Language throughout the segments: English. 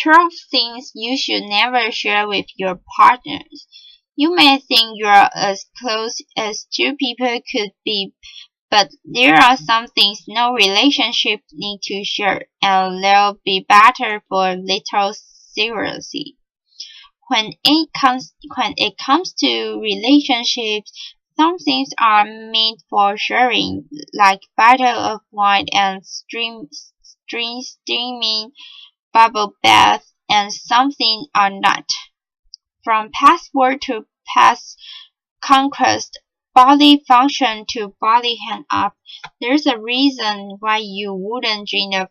12 things you should never share with your partners. You may think you're as close as two people could be, but there are some things no relationship need to share, and they'll be better for little secrecy. When it comes to relationships, some things are meant for sharing, like bottle of wine and steaming bubble bath, and something are not. From password to past conquest, body function to body hand up, there's a reason why you wouldn't dream of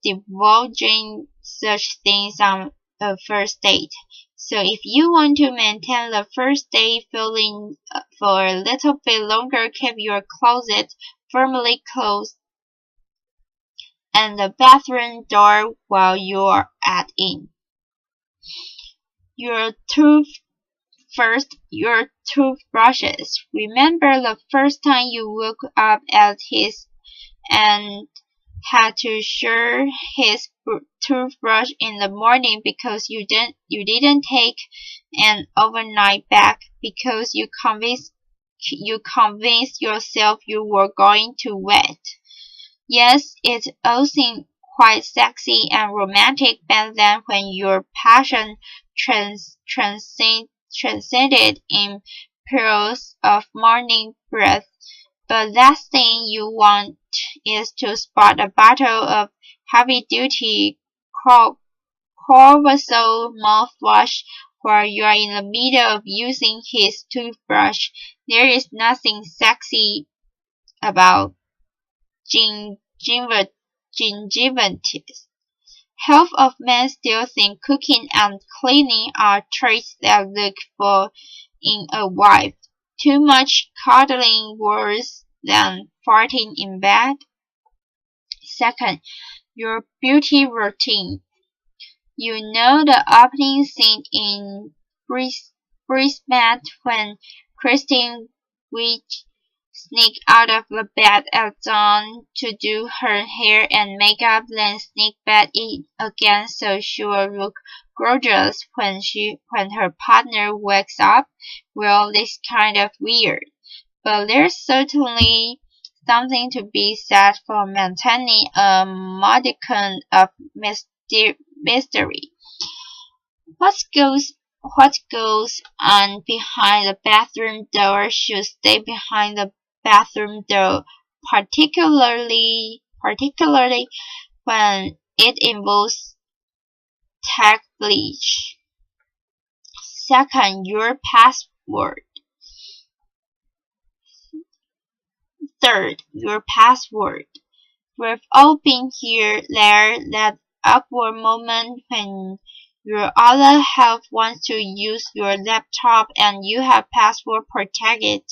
divulging such things on a first date. So if you want to maintain the first date feeling for a little bit longer, keep your closet firmly closed and the bathroom door while you're at in. Your toothbrushes. Remember the first time you woke up at his and had to share his toothbrush in the morning because you didn't take an overnight bath because you convinced yourself you were going to wet. Yes, it all seemed quite sexy and romantic back then when your passion transcended in pearls of morning breath. But last thing you want is to spot a bottle of heavy-duty Corvusol mouthwash while you are in the middle of using his toothbrush. There is nothing sexy about gingivitis. Half of men still think cooking and cleaning are traits they look for in a wife. Too much cuddling worse than farting in bed. Second, your beauty routine. You know the opening scene in Brisbane when Kristen Wiig sneaked out of the bed at dawn to do her hair and makeup, then sneak back in again so she will look gorgeous when her partner wakes up. Well, this kind of weird, but there's certainly something to be said for maintaining a modicum of mystery. What goes on behind the bathroom door should stay behind the bathroom door, particularly when it involves tech bleach. Second, your password. Third, your password. We've all been there, that awkward moment when your other half wants to use your laptop and you have password protected.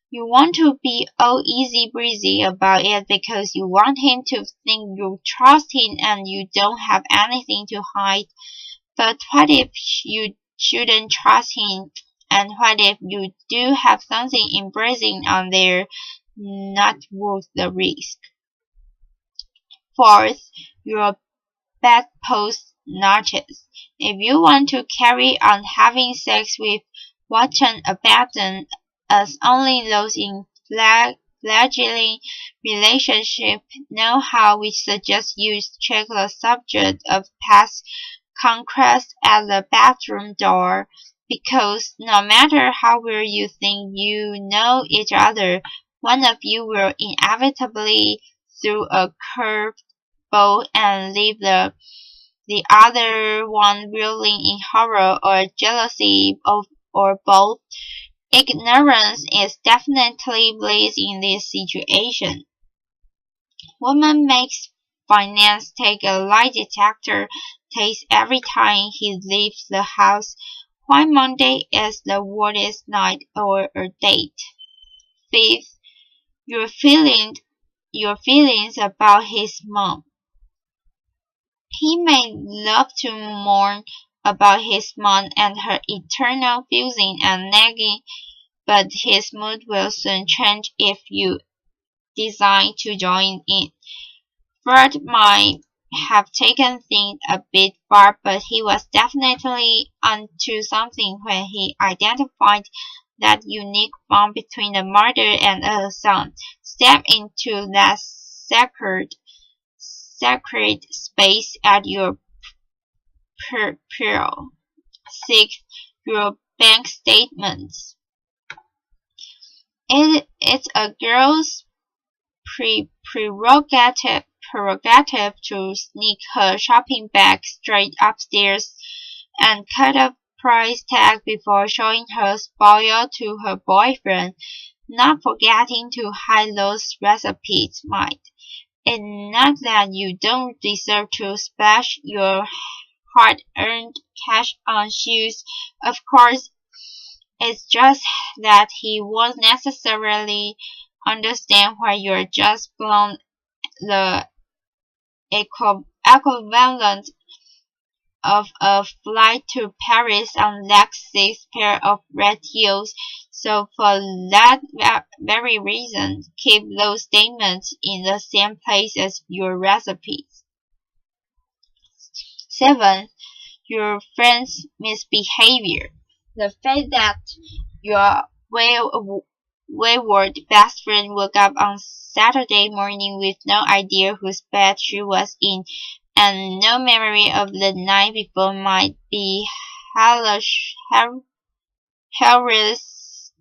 You want to be all easy breezy about it because you want him to think you trust him and you don't have anything to hide. But what if you shouldn't trust him? And what if you do have something embarrassing on there, not worth the risk? Fourth, your bedpost notches. If you want to carry on having sex with Watson abandon as only those in fledgling relationship know how, we suggest you check the subject of past conquest at the bathroom door, because no matter how well you think you know each other, one of you will inevitably throw a curved ball and leave the other one reeling in horror or jealousy or both. Ignorance is definitely bliss in this situation. Woman makes finance take a lie detector test every time he leaves the house. Why Monday is the worst night or a date. Fifth, your feelings about his mom. He may love to mourn about his mom and her eternal fusing and nagging, but his mood will soon change if you decide to join in. Fred might have taken things a bit far, but he was definitely onto something when he identified that unique bond between a mother and a son. Step into that sacred space at your peril. 6. Your bank statements. It's a girl's prerogative to sneak her shopping bag straight upstairs and cut a price tag before showing her spoil to her boyfriend, not forgetting to hide those recipes, might. It's not that you don't deserve to splash your hard-earned cash on shoes, of course. It's just that he won't necessarily understand why you're just blown the equivalent of a flight to Paris on like 6 pairs of red heels. So for that very reason, keep those statements in the same place as your recipes. 7. Your friend's misbehavior. The fact that your wayward best friend woke up on Saturday morning with no idea whose bed she was in and no memory of the night before might be hilarious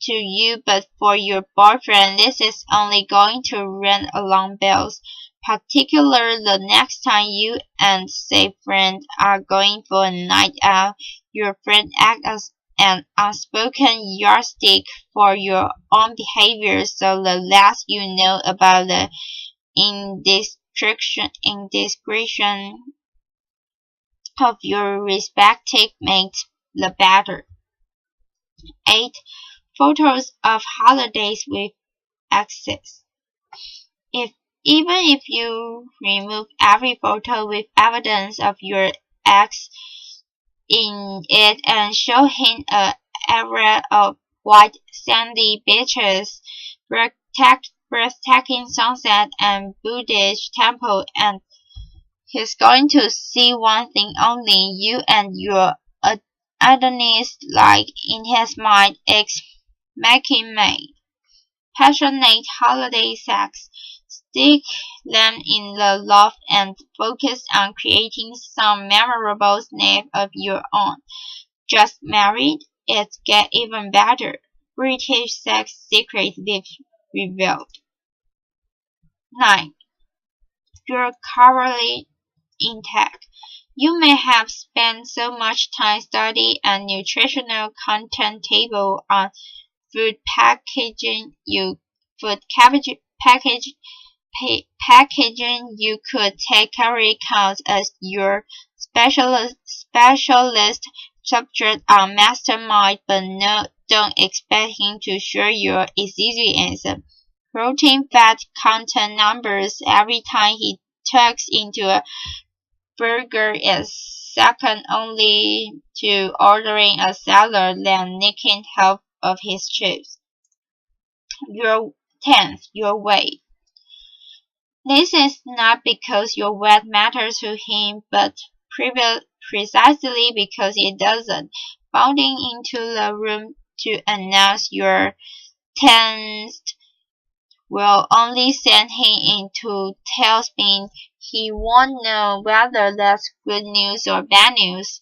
to you, but for your boyfriend this is only going to ring alarm bells, particularly the next time you and say friend are going for a night out. Your friend acts as an unspoken yardstick for your own behavior, so the less you know about the indiscretion of your respective mates, the better. 8. Photos of holidays with exes. Even if you remove every photo with evidence of your ex in it and show him a area of white sandy beaches, breathtaking sunset and Buddhist temple, and he's going to see one thing only: you and your Adonis, like in his mind, making passionate holiday sex. Stick them in the loft and focus on creating some memorable snap of your own. Just married? It gets even better. British sex secrets revealed. 9. Your calorie intake. You may have spent so much time studying a nutritional content table on food packaging you could take calorie counts as your specialist subject on mastermind, but no, don't expect him to share your experience. Protein fat content numbers every time he tucks into a burger is second only to ordering a salad than nicking half of his chips. Your 10th, your weight. This is not because your weight matters to him, but precisely because it doesn't. Bounding into the room to announce your 10th will only send him into tailspin. He won't know whether that's good news or bad news,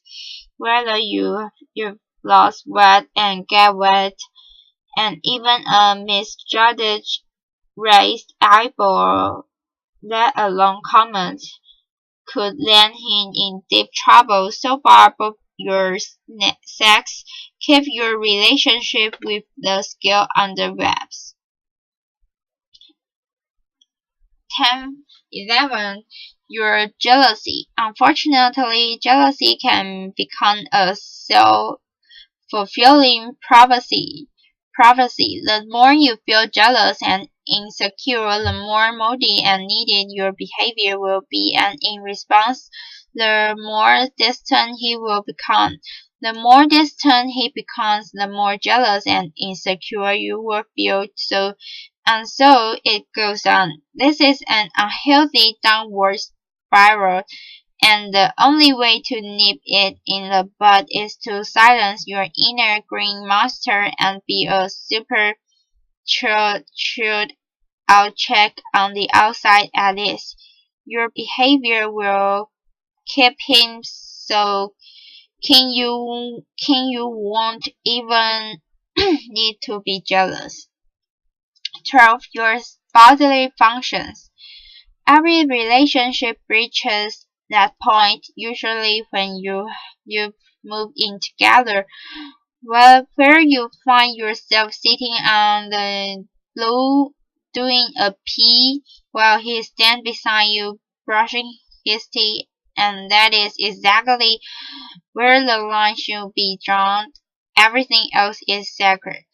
whether you've lost weight and get wet, and even a misjudged raised eyebrow, let alone comment, could land him in deep trouble. So far, both your sex keep your relationship with the scale under wraps. 11. Your jealousy. Unfortunately, jealousy can become a self-fulfilling prophecy. The more you feel jealous and insecure, the more moody and needed your behavior will be, and in response, the more distant he will become. The more distant he becomes, the more jealous and insecure you will feel. So it goes on. This is an unhealthy downward spiral, and the only way to nip it in the bud is to silence your inner green monster and be a super chilled out check on the outside at least. Your behavior will keep him so you won't even need to be jealous. 12. Your bodily functions. Every relationship reaches that point, usually when you've moved in together, where you find yourself sitting on the floor doing a pee while he stands beside you brushing his teeth, and that is exactly where the line should be drawn. Everything else is sacred.